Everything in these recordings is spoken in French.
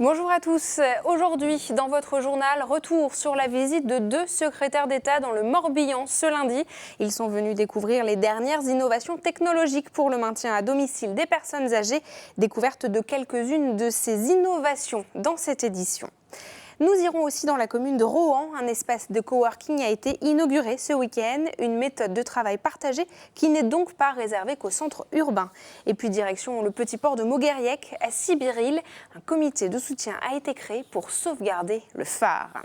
Bonjour à tous. Aujourd'hui, dans votre journal, retour sur la visite de 2 secrétaires d'État dans le Morbihan ce lundi. Ils sont venus découvrir les dernières innovations technologiques pour le maintien à domicile des personnes âgées. Découverte de quelques-unes de ces innovations dans cette édition. Nous irons aussi dans la commune de Rohan. Un espace de coworking a été inauguré ce week-end. Une méthode de travail partagée qui n'est donc pas réservée qu'au centre urbain. Et puis direction le petit port de Mogueriec à Sibiril. Un comité de soutien a été créé pour sauvegarder le phare.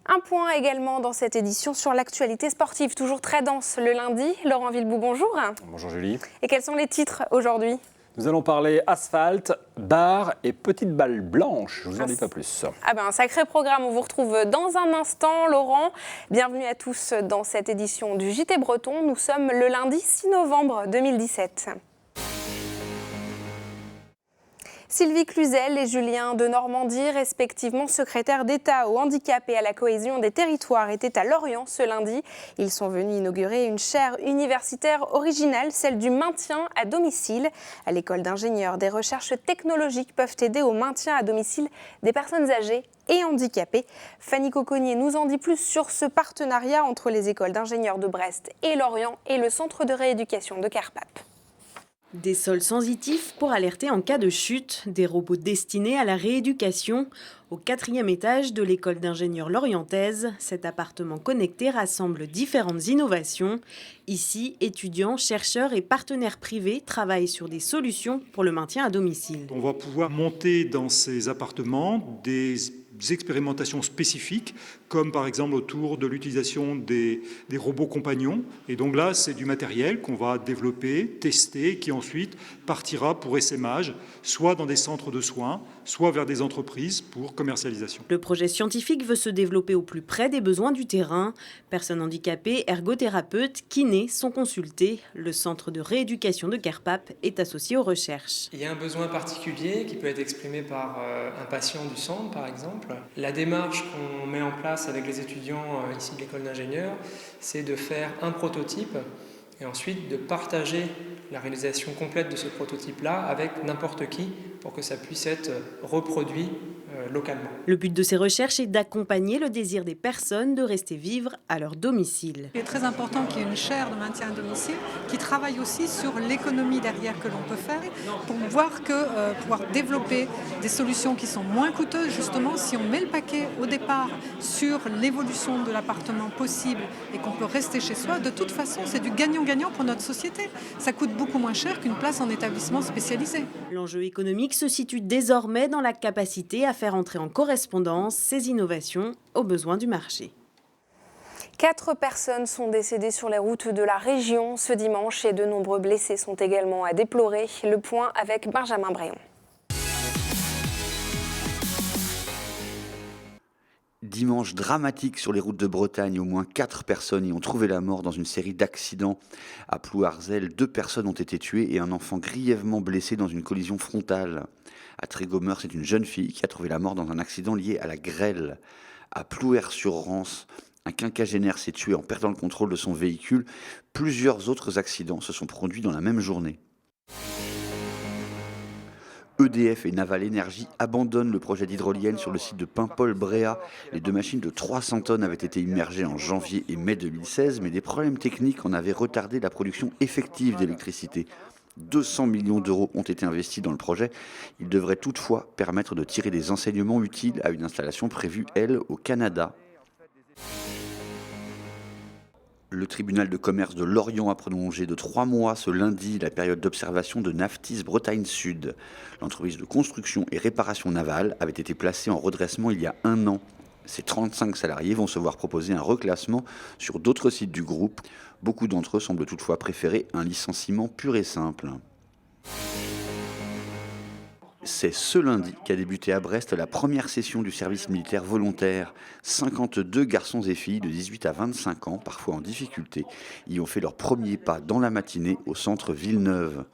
Un point également dans cette édition sur l'actualité sportive, toujours très dense le lundi. Laurent Villebout, bonjour. Bonjour Julie. Et quels sont les titres aujourd'hui ? Nous allons parler asphalte, barre et petite balle blanche. Je vous en dis pas plus. Un sacré programme. On vous retrouve dans un instant, Laurent. Bienvenue à tous dans cette édition du JT Breton. Nous sommes le lundi 6 novembre 2017. Sylvie Cluzel et Julien de Normandie, respectivement secrétaires d'État au handicap et à la cohésion des territoires, étaient à Lorient ce lundi. Ils sont venus inaugurer une chaire universitaire originale, celle du maintien à domicile. À l'école d'ingénieurs, des recherches technologiques peuvent aider au maintien à domicile des personnes âgées et handicapées. Fanny Cocognier nous en dit plus sur ce partenariat entre les écoles d'ingénieurs de Brest et Lorient et le centre de rééducation de Carpape. Des sols sensitifs pour alerter en cas de chute, des robots destinés à la rééducation. Au 4e étage de l'école d'ingénieurs lorientaise, cet appartement connecté rassemble différentes innovations. Ici, étudiants, chercheurs et partenaires privés travaillent sur des solutions pour le maintien à domicile. On va pouvoir monter dans ces appartements des expérimentations spécifiques, comme par exemple autour de l'utilisation des robots compagnons. Et donc là, c'est du matériel qu'on va développer, tester, qui ensuite partira pour essaimage, soit dans des centres de soins, soit vers des entreprises pour commercialisation. Le projet scientifique veut se développer au plus près des besoins du terrain. Personnes handicapées, ergothérapeutes, kinés sont consultés. Le centre de rééducation de Carpape est associé aux recherches. Il y a un besoin particulier qui peut être exprimé par un patient du centre, par exemple. La démarche qu'on met en place avec les étudiants ici de l'école d'ingénieurs, c'est de faire un prototype et ensuite de partager la réalisation complète de ce prototype-là avec n'importe qui pour que ça puisse être reproduit localement. Le but de ces recherches est d'accompagner le désir des personnes de rester vivre à leur domicile. Il est très important qu'il y ait une chaire de maintien à domicile qui travaille aussi sur l'économie derrière que l'on peut faire pour pouvoir développer des solutions qui sont moins coûteuses. Justement, si on met le paquet au départ sur l'évolution de l'appartement possible et qu'on peut rester chez soi, de toute façon, c'est du gagnant-gagnant pour notre société. Ça coûte beaucoup moins cher qu'une place en établissement spécialisé. L'enjeu économique se situe désormais dans la capacité à faire entrer en correspondance ces innovations aux besoins du marché. 4 personnes sont décédées sur les routes de la région ce dimanche et de nombreux blessés sont également à déplorer. Le point avec Benjamin Bréon. Dimanche dramatique sur les routes de Bretagne, au moins 4 personnes y ont trouvé la mort dans une série d'accidents. À Plouarzel, 2 personnes ont été tuées et un enfant grièvement blessé dans une collision frontale. À Trégomeur, c'est une jeune fille qui a trouvé la mort dans un accident lié à la grêle. À Plouer-sur-Rance, un quinquagénaire s'est tué en perdant le contrôle de son véhicule. Plusieurs autres accidents se sont produits dans la même journée. EDF et Naval Énergie abandonnent le projet d'hydrolienne sur le site de Paimpol-Bréhat. Les 2 machines de 300 tonnes avaient été immergées en janvier et mai 2016, mais des problèmes techniques en avaient retardé la production effective d'électricité. 200 millions d'euros ont été investis dans le projet. Il devrait toutefois permettre de tirer des enseignements utiles à une installation prévue, elle, au Canada. Le tribunal de commerce de Lorient a prolongé de 3 mois ce lundi la période d'observation de Naftis Bretagne Sud. L'entreprise de construction et réparation navale avait été placée en redressement il y a 1 an. Ces 35 salariés vont se voir proposer un reclassement sur d'autres sites du groupe. Beaucoup d'entre eux semblent toutefois préférer un licenciement pur et simple. C'est ce lundi qu'a débuté à Brest la première session du service militaire volontaire. 52 garçons et filles de 18 à 25 ans, parfois en difficulté, y ont fait leur premier pas dans la matinée au centre Villeneuve.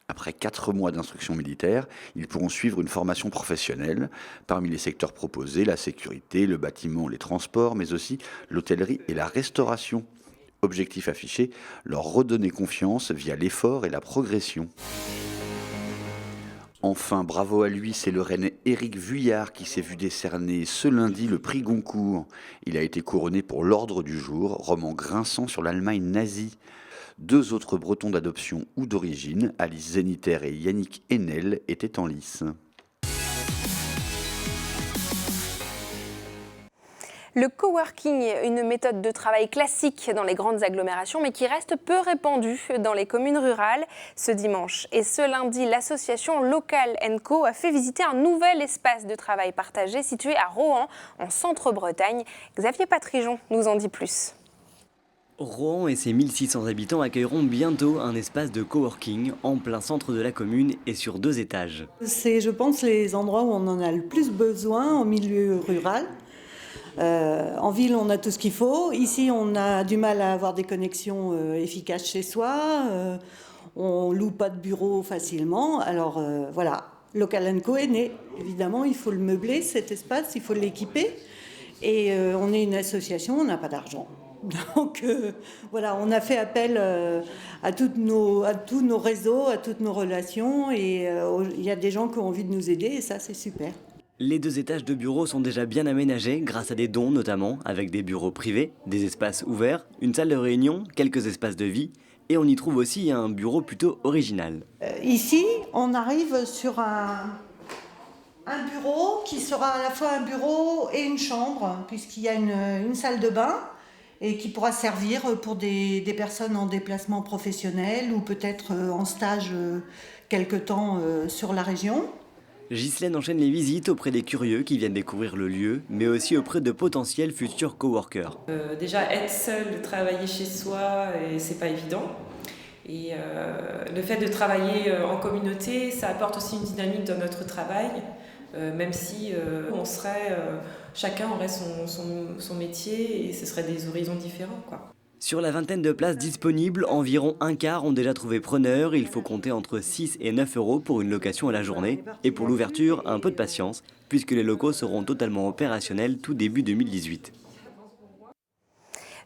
Après 4 mois d'instruction militaire, ils pourront suivre une formation professionnelle. Parmi les secteurs proposés, la sécurité, le bâtiment, les transports, mais aussi l'hôtellerie et la restauration. Objectif affiché, leur redonner confiance via l'effort et la progression. Enfin, bravo à lui, c'est le Rennais Éric Vuillard qui s'est vu décerner ce lundi le prix Goncourt. Il a été couronné pour l'Ordre du Jour, roman grinçant sur l'Allemagne nazie. 2 autres Bretons d'adoption ou d'origine, Alice Zeniter et Yannick Enel, étaient en lice. Le coworking, une méthode de travail classique dans les grandes agglomérations, mais qui reste peu répandue dans les communes rurales. Ce dimanche et ce lundi, l'association Local & Co a fait visiter un nouvel espace de travail partagé situé à Rohan, en Centre-Bretagne. Xavier Patrijon nous en dit plus. Rohan et ses 1600 habitants accueilleront bientôt un espace de coworking en plein centre de la commune et sur 2 étages. C'est, je pense, les endroits où on en a le plus besoin en milieu rural. En ville, on a tout ce qu'il faut. Ici, on a du mal à avoir des connexions efficaces chez soi. On loue pas de bureau facilement. Alors voilà, Local & Co est né. Évidemment, il faut le meubler, cet espace, il faut l'équiper. Et on est une association, on n'a pas d'argent. Donc voilà, on a fait appel à tous nos réseaux, à toutes nos relations. Et il y a des gens qui ont envie de nous aider et ça, c'est super. Les 2 étages de bureaux sont déjà bien aménagés grâce à des dons notamment, avec des bureaux privés, des espaces ouverts, une salle de réunion, quelques espaces de vie et on y trouve aussi un bureau plutôt original. Ici, on arrive sur un bureau qui sera à la fois un bureau et une chambre puisqu'il y a une salle de bain et qui pourra servir pour des personnes en déplacement professionnel ou peut-être en stage quelque temps sur la région. Ghislaine enchaîne les visites auprès des curieux qui viennent découvrir le lieu, mais aussi auprès de potentiels futurs coworkers. Déjà, être seul, travailler chez soi, c'est pas évident. Et le fait de travailler en communauté, ça apporte aussi une dynamique dans notre travail, même si chacun aurait son métier et ce seraient des horizons différents, quoi. Sur la vingtaine de places disponibles, environ un quart ont déjà trouvé preneur. Il faut compter entre 6 et 9 € pour une location à la journée. Et pour l'ouverture, un peu de patience, puisque les locaux seront totalement opérationnels tout début 2018.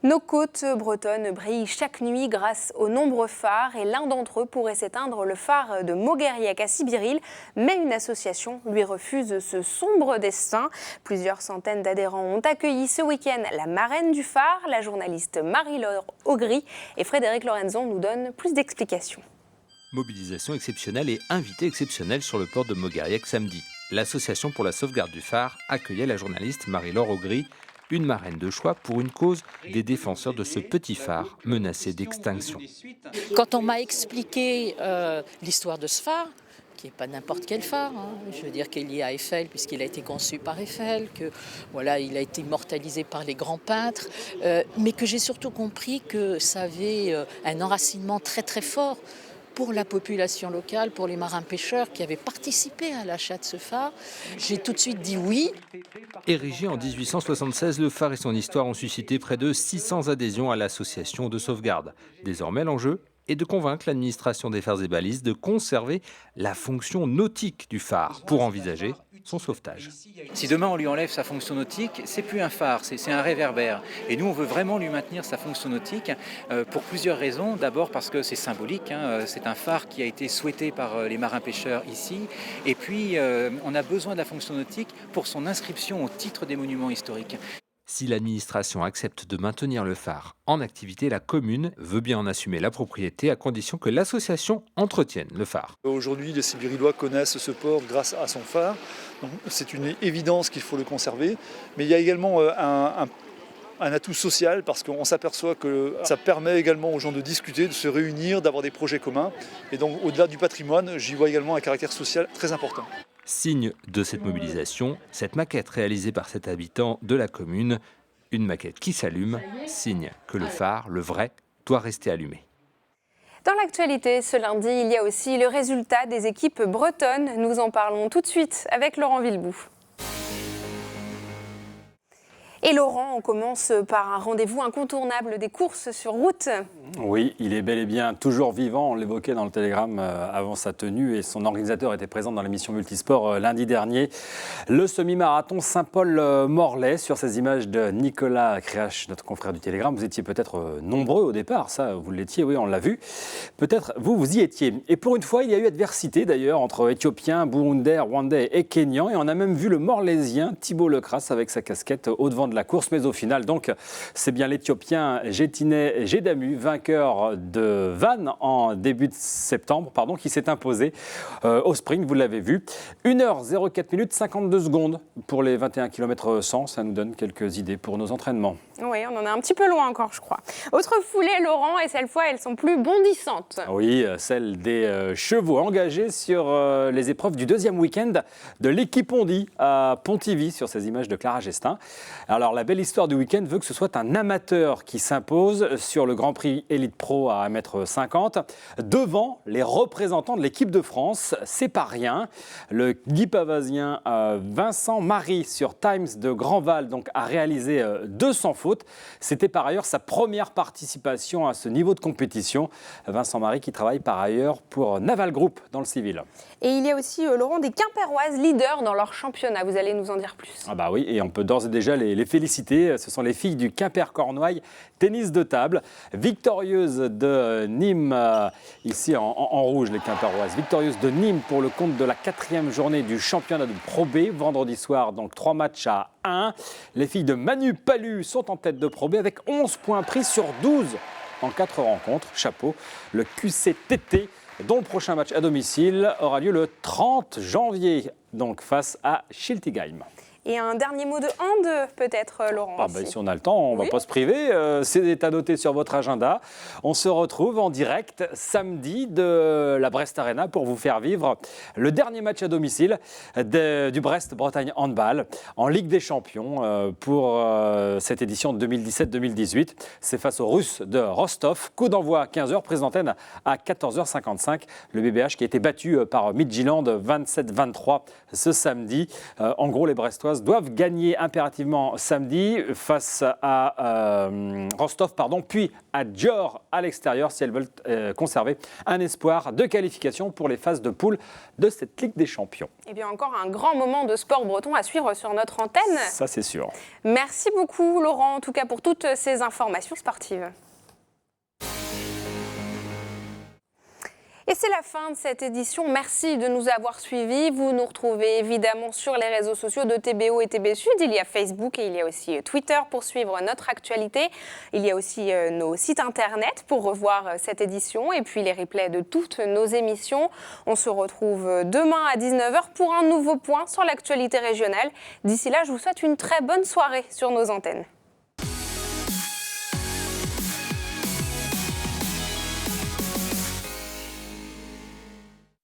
Nos côtes bretonnes brillent chaque nuit grâce aux nombreux phares et l'un d'entre eux pourrait s'éteindre, le phare de Mogueriec à Sibiril, mais une association lui refuse ce sombre destin. Plusieurs centaines d'adhérents ont accueilli ce week-end la marraine du phare, la journaliste Marie-Laure Augry, et Frédéric Lorenzon nous donne plus d'explications. Mobilisation exceptionnelle et invité exceptionnel sur le port de Mogueriec samedi. L'association pour la sauvegarde du phare accueillait la journaliste Marie-Laure Augry, une marraine de choix pour une cause des défenseurs de ce petit phare menacé d'extinction. Quand on m'a expliqué l'histoire de ce phare, qui n'est pas n'importe quel phare, je veux dire qu'il est lié à Eiffel puisqu'il a été conçu par Eiffel, que voilà, il a été immortalisé par les grands peintres, mais que j'ai surtout compris que ça avait un enracinement très très fort pour la population locale, pour les marins-pêcheurs qui avaient participé à l'achat de ce phare. J'ai tout de suite dit oui. Érigé en 1876, le phare et son histoire ont suscité près de 600 adhésions à l'association de sauvegarde. Désormais, l'enjeu est de convaincre l'administration des phares et balises de conserver la fonction nautique du phare pour envisager son sauvetage. Si demain on lui enlève sa fonction nautique, c'est plus un phare, c'est un réverbère. Et nous on veut vraiment lui maintenir sa fonction nautique pour plusieurs raisons. D'abord parce que c'est symbolique, c'est un phare qui a été souhaité par les marins-pêcheurs ici. Et puis on a besoin de la fonction nautique pour son inscription au titre des monuments historiques. Si l'administration accepte de maintenir le phare en activité, la commune veut bien en assumer la propriété à condition que l'association entretienne le phare. Aujourd'hui, les Sibirilois connaissent ce port grâce à son phare. C'est une évidence qu'il faut le conserver. Mais il y a également un atout social parce qu'on s'aperçoit que ça permet également aux gens de discuter, de se réunir, d'avoir des projets communs. Et donc au-delà du patrimoine, j'y vois également un caractère social très important. Signe de cette mobilisation, cette maquette réalisée par cet habitant de la commune, une maquette qui s'allume, signe que le phare, le vrai, doit rester allumé. Dans l'actualité, ce lundi, il y a aussi le résultat des équipes bretonnes. Nous en parlons tout de suite avec Laurent Villebout. Et Laurent, on commence par un rendez-vous incontournable des courses sur route. Oui, il est bel et bien toujours vivant, on l'évoquait dans le Télégramme avant sa tenue et son organisateur était présent dans l'émission Multisport lundi dernier. Le semi-marathon Saint-Paul-Morlaix, sur ces images de Nicolas Créache, notre confrère du Télégramme. Vous étiez peut-être nombreux au départ, ça vous l'étiez, oui on l'a vu. Peut-être vous y étiez. Et pour une fois, il y a eu adversité d'ailleurs entre Éthiopiens, Burundais, Rwandais et Kenyans. Et on a même vu le Morlaisien Thibaut Lecrasse avec sa casquette au devant de la course. Mais au final, donc, c'est bien l'Éthiopien Gétiné Gédamu, vainqueur de Vannes en début de septembre, qui s'est imposé au sprint, vous l'avez vu. 1h04 minutes 52 secondes pour les 21 km 100. Ça nous donne quelques idées pour nos entraînements. Oui, on en est un petit peu loin encore, je crois. Autre foulée, Laurent, et cette fois, elles sont plus bondissantes. Oui, celle des chevaux engagés sur les épreuves du deuxième week-end de l'équipe Ondi à Pontivy, sur ces images de Clara Gestin. Alors, la belle histoire du week-end veut que ce soit un amateur qui s'impose sur le Grand Prix Elite Pro à 1,50 m devant les représentants de l'équipe de France. C'est pas rien. Le Guy Pavasien Vincent Marie sur Times de Grandval donc, a réalisé 200 fautes. C'était par ailleurs sa première participation à ce niveau de compétition. Vincent Marie qui travaille par ailleurs pour Naval Group dans le civil. Et il y a aussi, Laurent, des Quimpéroises leaders dans leur championnat. Vous allez nous en dire plus. Ah bah oui, et on peut d'ores et déjà les féliciter. Ce sont les filles du Quimper-Cornouailles tennis de table. Victorieuses de Nîmes, ici en rouge les Quimpéroises. Victorieuses de Nîmes pour le compte de la 4e journée du championnat de Pro B. Vendredi soir, donc 3 matchs à 1. Les filles de Manu Palu sont en tête de Pro B avec 11 points pris sur 12 en 4 rencontres. Chapeau. Le QCTT, dont le prochain match à domicile aura lieu le 30 janvier, donc face à Schiltigheim. Et un dernier mot de hand, peut-être, Laurent. Si on a le temps, on ne va pas se priver. C'est à noter sur votre agenda. On se retrouve en direct samedi de la Brest Arena pour vous faire vivre le dernier match à domicile du Brest-Bretagne Handball en Ligue des Champions pour cette édition de 2017-2018. C'est face aux Russes de Rostov. Coup d'envoi à 15h, prise d'antenne à 14h55. Le BBH qui a été battu par Midtjylland 27-23 ce samedi. En gros, les Brestois doivent gagner impérativement samedi face à Rostov, puis à Dior à l'extérieur si elles veulent conserver un espoir de qualification pour les phases de poule de cette Ligue des Champions. Et bien encore un grand moment de sport breton à suivre sur notre antenne. Ça c'est sûr. Merci beaucoup Laurent, en tout cas pour toutes ces informations sportives. Et c'est la fin de cette édition. Merci de nous avoir suivis. Vous nous retrouvez évidemment sur les réseaux sociaux de TBO et TB Sud. Il y a Facebook et il y a aussi Twitter pour suivre notre actualité. Il y a aussi nos sites internet pour revoir cette édition et puis les replays de toutes nos émissions. On se retrouve demain à 19h pour un nouveau point sur l'actualité régionale. D'ici là, je vous souhaite une très bonne soirée sur nos antennes.